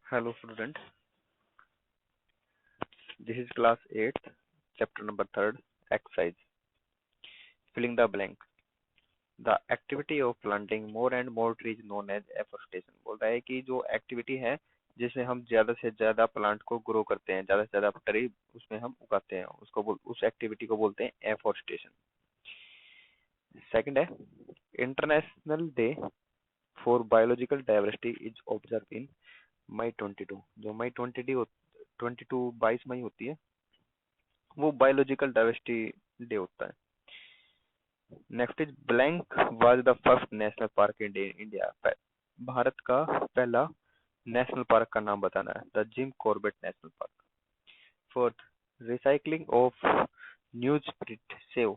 Hello student, this is class 8th, chapter number 3rd, exercise, filling the blank. The activity of planting more and more trees known as afforestation. बोल रहा है कि जो activity है जिसमें हम ज्यादा से ज्यादा प्लांट को ग्रो करते हैं, ज्यादा से ज्यादा ट्री उसमें हम उगाते हैं, उस एक्टिविटी को बोलते हैं एफोरेस्टेशन. सेकंड है international day for biological diversity is observe in May 22. जो मई 22 मई होती है वो बायोलॉजिकल डाइवर्सिटी डे होता है. Next is blank was the first national park in India. Bharat का पहला नेशनल पार्क का नाम बताना है. The Jim Corbett national park. Fourth, recycling of news print save.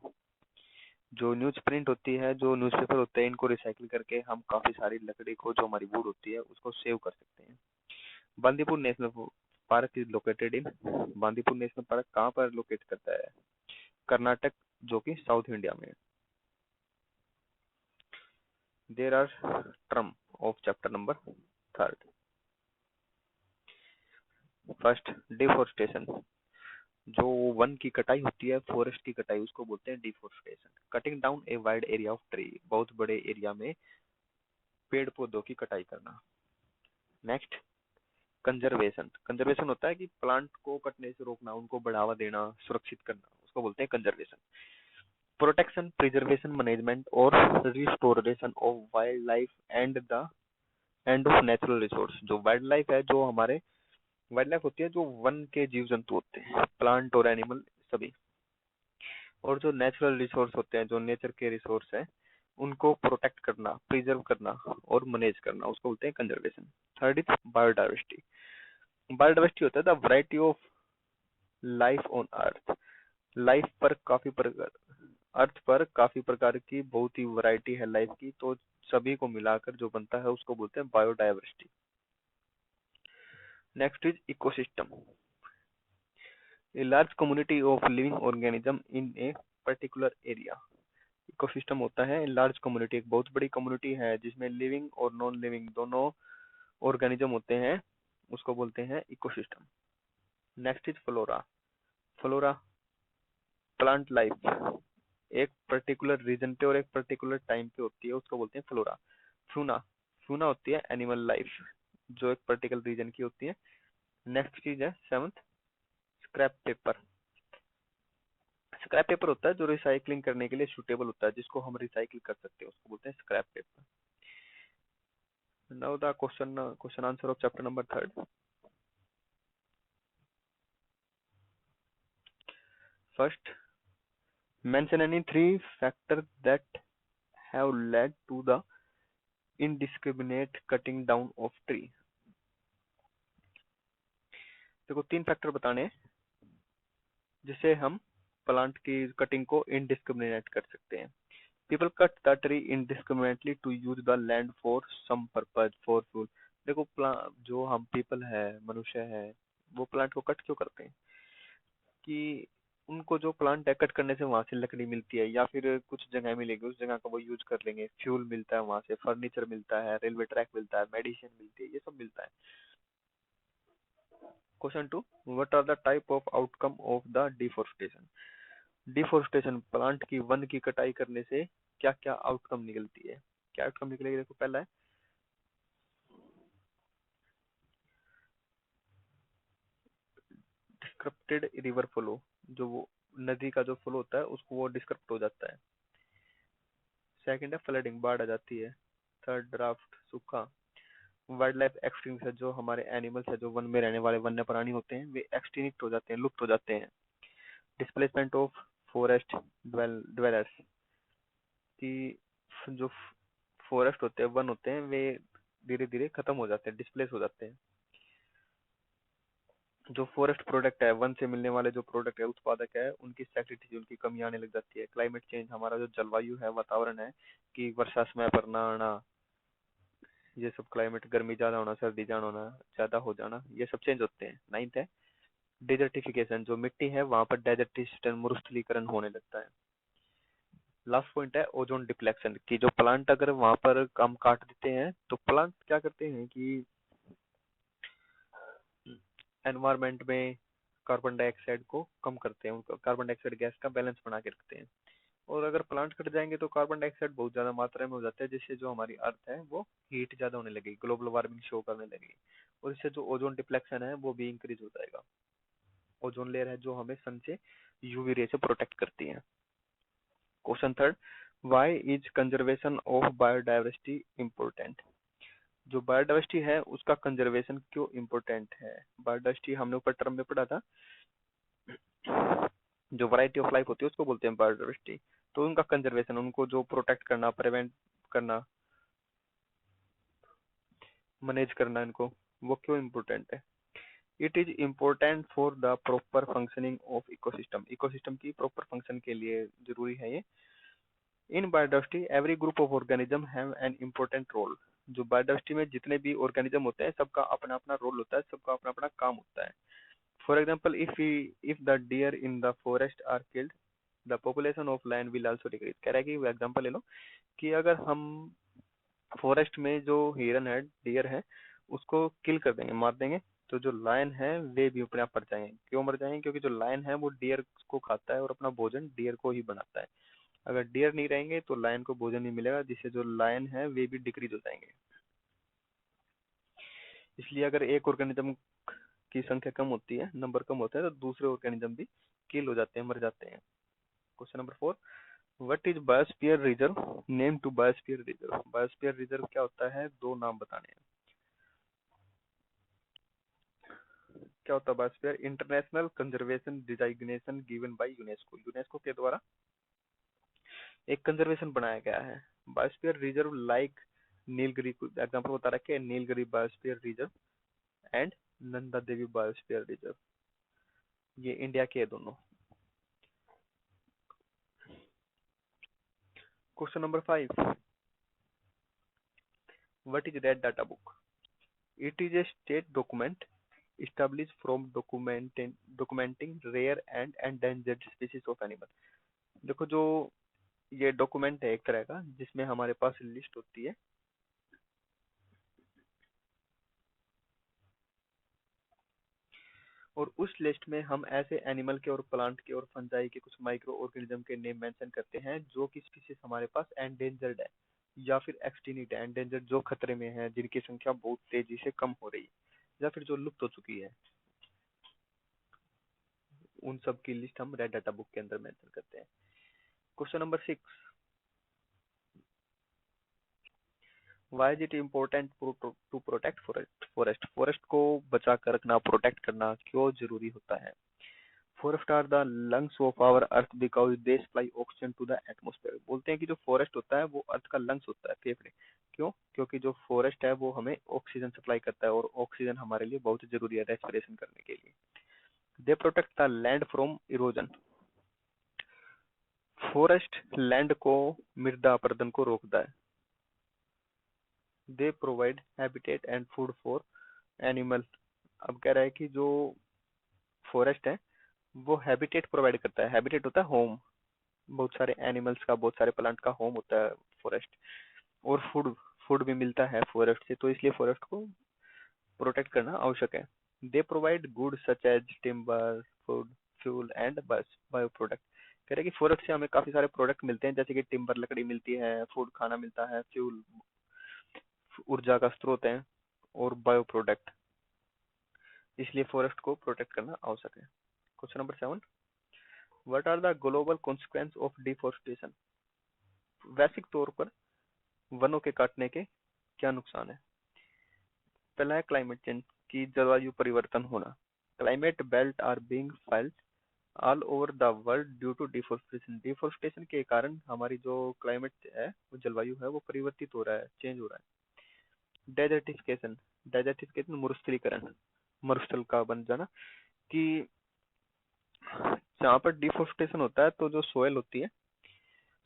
जो न्यूज प्रिंट होती है, जो न्यूज़पेपर होते हैं, इनको रिसाइकिल करके हम काफी सारी लकड़ी को, जो हमारी वुड होती है, उसको सेव कर सकते हैं. Bandipur national park is located in. Bandipur national park कहाँ पर लोकेट करता है? कर्नाटक, जो कि साउथ इंडिया में है. There are term of chapter number 3rd. First, deforestation. जो वन की कटाई होती है, फॉरेस्ट की कटाई, उसको बोलते हैं deforestation. Cutting down a wide area of tree. बहुत बड़े एरिया में पेड़ पौधों की कटाई करना. Next, conservation. कंजर्वेशन होता है कि प्लांट को कटने से रोकना, उनको बढ़ावा देना, सुरक्षित करना, उसको बोलते हैं कंजर्वेशन. प्रोटेक्शन, प्रिजर्वेशन, मैनेजमेंट और restoration of wild life and the end of natural resource. जो वाइल्ड लाइफ है, जो हमारे वाइल्ड लाइफ होती है, जो वन के जीव जंतु होते हैं, प्लांट और एनिमल सभी, और जो नेचुरल रिसोर्स होते हैं, जो नेचर के रिसोर्स हैं, उनको प्रोटेक्ट करना, प्रिजर्व करना और मैनेज करना, उसको बोलते हैं conservation. Third is biodiversity. Biodiversity होता है the variety of life on earth. Life पर काफी प्रकार अर्थ पर काफी प्रकार की बहुत ही वैरायटी है लाइफ की, तो सभी को मिलाकर जो बनता है उसको बोलते हैं biodiversity. Next is ecosystem. A large community of living organism in a particular area. Ecosystem होता है लार्ज कम्युनिटी, एक बहुत बड़ी कम्युनिटी है जिसमें लिविंग और नॉन लिविंग दोनों ऑर्गेनिज्म होते हैं, उसको बोलते हैं ecosystem. Next is flora. Flora, plant life एक पर्टिकुलर रीजन पे और एक पर्टिकुलर टाइम पे होती है, उसको बोलते हैं फ्लोरा. फ्यूना. फ्यूना होती है एनिमल लाइफ, जो एक पर्टिकुलर रीजन की होती है. नेक्स्ट चीज है seventh, scrap paper. Scrap paper होता है जो रिसाइकलिंग करने के लिए सुटेबल होता है, जिसको हम रिसाइकिल कर सकते हैं, उसको बोलते हैं scrap paper. Now the question answer of chapter number 3rd. First, mention any 3 factor that have led to the indiscriminate cutting down of tree. देखो 3 फैक्टर बताने हैं जिससे हम प्लांट की कटिंग को इनडिस्क्रिमिनेट कर सकते हैं. People cut the tree indiscriminately to use the land for some purpose for fuel. देखो जो हम पीपल है, मनुष्य है, वो प्लांट को कट क्यों करते हैं? कि उनको जो प्लांट है कट करने से वहां से लकड़ी मिलती है, या फिर कुछ जगह मिलेगी, उस जगह का वो यूज कर लेंगे, फ्यूल मिलता है वहां से, फर्नीचर मिलता है, रेलवे ट्रैक मिलता है, मेडिसिन मिलती है, ये सब मिलता है. Question 2, what are the type of outcome of the deforestation. Deforestation, plant की वन की कटाई करने से क्या क्या आउटकम निकलती है? क्या आउटकम निकलेगी? देखो पहला है डिस्क्रप्टेड रिवर फ्लो. जो वो नदी का जो फ्लो होता है उसको वो डिस्क्रप्ट हो जाता है. सेकंड है फ्लडिंग, बाढ़ आ जाती है. थर्ड, ड्राफ्ट, सूखा. वाइल्ड लाइफ एक्सटिंक्शन, जो हमारे एनिमल्स है, जो वन में रहने वाले वन्य प्राणी होते हैं, वे एक्सटिंक्ट हो जाते हैं, लुप्त हो जाते हैं. डिस्प्लेसमेंट ऑफ फॉरेस्ट ड्वेलर्स, कि जो फॉरेस्ट होते हैं, वन होते हैं, वे धीरे धीरे खत्म हो जाते हैं, डिस्प्लेस हो जाते हैं. जो फॉरेस्ट प्रोडक्ट है, वन से मिलने वाले जो प्रोडक्ट है, उत्पादक है, उनकी सैक्रिटी, उनकी कमी आने लग जाती है. क्लाइमेट चेंज, हमारा जो जलवायु है, वातावरण है, कि वर्षा समय पर ना आना, ये सब क्लाइमेट, गर्मी ज्यादा होना, सर्दी ज्यादा होना, ज्यादा हो जाना, ये सब चेंज होते हैं. नाइन्थ है डेजर्टिफिकेशन. जो मिट्टी है वहां पर डेजर्टिफिकेशन, मरुस्थलीकरण होने लगता है. लास्ट पॉइंट है ओजोन डिप्लेक्शन, कि जो प्लांट अगर वहां पर हम काट देते हैं, तो प्लांट क्या करते हैं कि एनवायरनमेंट में कार्बन डाइऑक्साइड को कम करते हैं, उनको कार्बन डाइऑक्साइड गैस का बैलेंस बना के रखते हैं। और अगर प्लांट कट जाएंगे तो कार्बन डाइऑक्साइड बहुत ज्यादा मात्रा में हो जाता है, जिससे जो हमारी अर्थ है वो हीट ज्यादा होने लगेगी, ग्लोबल वार्मिंग शो करने लगेगी। और इससे जो ओजोन डिप्लेक्शन है वो भी इंक्रीज हो जाएगा। ओजोन लेयर है जो हमें सन से यूवी रे से प्रोटेक्ट करती है। Question third, why is conservation of biodiversity important? जो बायोडाइवर्सिटी है उसका कंजर्वेशन क्यों इम्पोर्टेंट है? बायोडाइवर्सिटी हमने ऊपर टर्म में पढ़ा था, जो वैरायटी ऑफ लाइफ होती है उसको बोलते हैं बायोडाइवर्सिटी। तो उनका कंजर्वेशन, उनको जो प्रोटेक्ट करना, प्रिवेंट करना, मैनेज करना इनको, वो क्यों इम्पोर्टेंट है? It is important for the proper functioning of ecosystem. Ecosystem की प्रॉपर फंक्शन के लिए जरूरी है ये। In biodiversity every group of organism have an important role. जो बायोडाइवर्सिटी में जितने भी ऑर्गेनिज्म होते हैं सबका अपना अपना रोल होता है, सबका अपना अपना काम होता है। For example, if the deer in the forest are killed, the population of lion will also decrease. कह रहा है कि एग्जाम्पल ले लो कि अगर हम फॉरेस्ट में जो हिरन है, डियर है, उसको किल कर देंगे, मार देंगे, तो जो लायन है वे भी अपने आप मर जाएंगे। क्यों मर जाएंगे? क्योंकि जो लायन है वो डियर को खाता है और अपना भोजन डियर को ही बनाता है। अगर डियर नहीं रहेंगे तो लायन को भोजन नहीं मिलेगा, जिससे जो लायन है वे भी डिक्रीज हो जाएंगे। इसलिए अगर एक ऑर्गेनिज्म की संख्या कम होती है, नंबर कम होता है, तो दूसरे ऑर्गेनिज्म भी किल हो जाते हैं, मर जाते हैं। Question number 4, what is biosphere reserve? Name two biosphere reserve. Biosphere reserve क्या होता है? दो नाम बताने हैं। क्या होता है biosphere? International conservation designation given by UNESCO. UNESCO के द्वारा एक कंजर्वेशन बनाया गया है। Biosphere reserve like Nilgiri, example बता रखे हैं, Nilgiri biosphere reserve and Nanda Devi biosphere reserve, ये इंडिया के दोनों। Question number 5, what is red data book? It is a state document established from documenting rare and endangered species of animal। देखो, जो ये document है एक तरह का, जिसमें हमारे पास लिस्ट होती है, और उस लिस्ट में हम ऐसे एनिमल के और प्लांट के और फंजाई के कुछ माइक्रो ऑर्गेनिज्म के नेम मेंशन करते हैं जो कि स्पीसीज हमारे पास एंडेंजर्ड है या फिर एक्सटिंक्ट है। एंडेंजर्ड जो खतरे में है, जिनकी संख्या बहुत तेजी से कम हो रही है या फिर जो लुप्त हो चुकी है, उन सब की लिस्ट हम रेड डाटा बुक के अंदर मेंशन करते हैं। Question number 6, why is it important to protect forest? Forest को बचा कर रखना, प्रोटेक्ट करना क्यों जरूरी होता है? Forest are the lungs of our earth because they supply oxygen to the atmosphere. बोलते हैं कि जो फॉरेस्ट होता है वो अर्थ का लंग्स होता है, फेफड़े। क्यों? क्योंकि जो फॉरेस्ट है वो हमें ऑक्सीजन सप्लाई करता है, और ऑक्सीजन हमारे लिए बहुत जरूरी है रेस्पिरेशन करने के लिए। They protect the land from erosion. Forest land को, मृदा अपरदन को रोकता है। They provide habitat and food for animal. अब कह रहा है कि जो फॉरेस्ट है वो हैबिटेट प्रोवाइड करता है। हैबिटेट होता है होम, बहुत सारे एनिमल्स का, बहुत सारे प्लांट का होम होता है फॉरेस्ट। और फूड, फूड भी मिलता है फॉरेस्ट से, तो इसलिए फॉरेस्ट को प्रोटेक्ट करना आवश्यक है। They provide good such as timber, food, fuel and bio product. कह रहे हैं कि फॉरेस्ट से हमें काफी सारे प्रोडक्ट मिलते हैं, जैसे कि टिम्बर लकड़ी मिलती है, फूड खाना मिलता है, फ्यूल ऊर्जा का स्रोत है, और बायो प्रोडक्ट, इसलिए फॉरेस्ट को प्रोटेक्ट करना आवश्यक है। Question number 7, what are the global consequence of deforestation? वैश्विक तौर पर वनों के काटने के क्या नुकसान है? पहला है क्लाइमेट चेंज, की जलवायु परिवर्तन होना। Climate belt are being felt all over the world due to deforestation. Deforestation के कारण हमारी जो क्लाइमेट है, वो जलवायु है, वो परिवर्तित हो रहा है, चेंज हो रहा है। डेजर्टिफिकेशन, डेजर्टिफिकेशन मरुस्थलीकरण, मरुस्थल का बन जाना, कि जहाँ पर डिफोरेस्टेशन होता है तो जो सोयल होती है,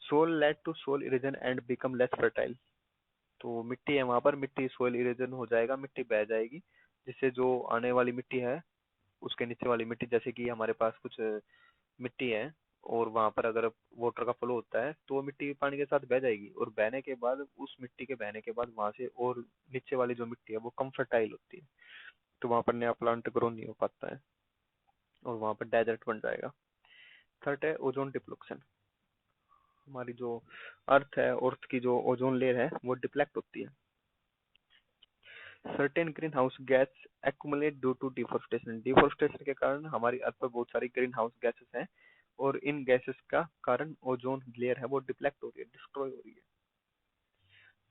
soil led to soil erosion and become less fertile. तो मिट्टी है वहां पर, मिट्टी सोयल इरोजन हो जाएगा, मिट्टी बह जाएगी, जिससे जो आने वाली मिट्टी है, उसके नीचे वाली मिट्टी, जैसे कि हमारे पास कुछ मिट्टी है और वहां पर अगर वाटर का फ्लो होता है तो वो मिट्टी पानी के साथ बह जाएगी, और बहने के बाद, उस मिट्टी के बहने के बाद वहां से और नीचे वाली जो मिट्टी है वो कम फर्टाइल होती है। तो वहां पर नया प्लांट ग्रो नहीं हो पाता है और वहां पर डेजर्ट बन जाएगा। थर्ड है ओजोन डिप्लोक्शन। हमारी जो अर्थ है, अर्थ की जो ओजोन लेयर है वो डिप्लेक्ट होती है। Certain green house gas accumulate due to deforestation. Deforestation के कारण हमारी अर्थ पर बहुत सारी ग्रीन हाउस गैसेस हैं और इन गैसेस का कारण ओजोन लेयर है वो डिप्लेक्ट हो रही है, डिस्ट्रॉय हो रही है।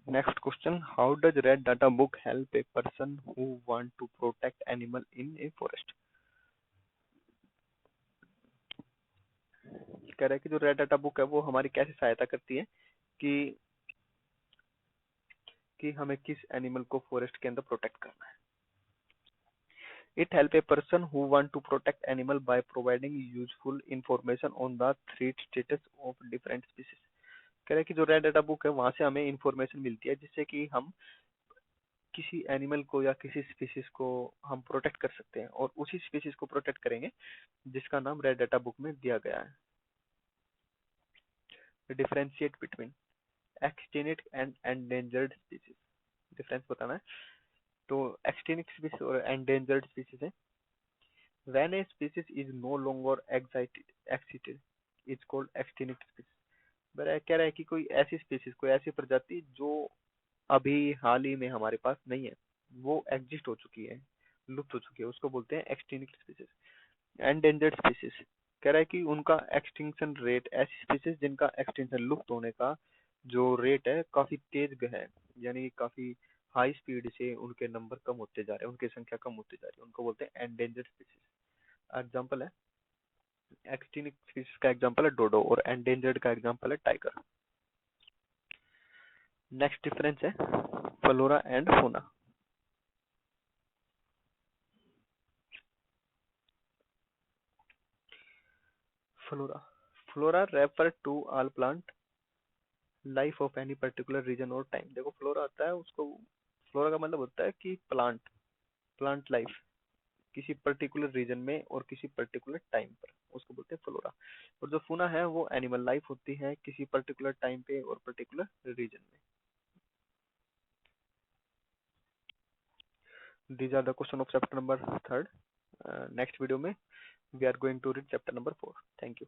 Next question, how does red data book help a person who want to protect animal in a forest. कह रहा है कि जो रेड डाटा बुक है वो हमारी कैसे सहायता करती है कि हमें किस एनिमल को फॉरेस्ट के अंदर प्रोटेक्ट करना है। It help a person who want to protect animal by providing useful information on the threat status of different species। कह रहे हैं कि जो रेड डाटा बुक है वहां से हमें इंफॉर्मेशन मिलती है जिससे कि हम किसी एनिमल को या किसी स्पीशीज को हम प्रोटेक्ट कर सकते हैं और उसी स्पीशीज को प्रोटेक्ट करेंगे जिसका नाम रेड डाटा बुक में दिया गया है। Differentiate between extinct and endangered species. Difference बताना है। तो एक्सटिंक्ट स्पीशीज और एंडेंजर्ड स्पीशीज है। When a species is no longer excited is called extinct species। मेरा कह रहा है कि कोई ऐसी स्पीशीज, कोई ऐसी प्रजाति जो अभी हाल ही में हमारे पास नहीं है, वो एग्जिस्ट हो चुकी है, लुप्त हो चुकी है, उसको बोलते हैं एक्सटिंक्ट स्पीशीज। एंडेंजर्ड स्पीशीज कह रहा है कि उनका एक्सटिंक्शन रेट, ऐसी स्पीशीज जिनका एक्सटिंक्शन, लुप्त होने का जो रेट है काफी तेज है, यानी काफी हाई स्पीड से उनके नंबर कम होते जा रहे हैं, उनकी संख्या कम होती जा रही है, उनको बोलते हैं एंडेंजर्ड स्पीशीज। एग्जाम्पल है, एक्सटिंक्ट स्पीशीज का एग्जाम्पल है डोडो और एंडेंजर्ड का एग्जाम्पल है टाइगर। नेक्स्ट डिफरेंस है flora and fauna. Flora, flora refer to all plant life of any particular region और टाइम। देखो फ्लोरा आता है, उसको फ्लोरा का मतलब होता है कि प्लांट, प्लांट लाइफ किसी पर्टिकुलर रीजन में और किसी पर्टिकुलर टाइम पर, उसको बोलते हैं फ्लोरा। और जो फूना है वो एनिमल लाइफ होती है किसी पर्टिकुलर टाइम पे और पर्टिकुलर रीजन में। These are the question of chapter number 3rd. Next video में we are going to read chapter number 4. Thank you.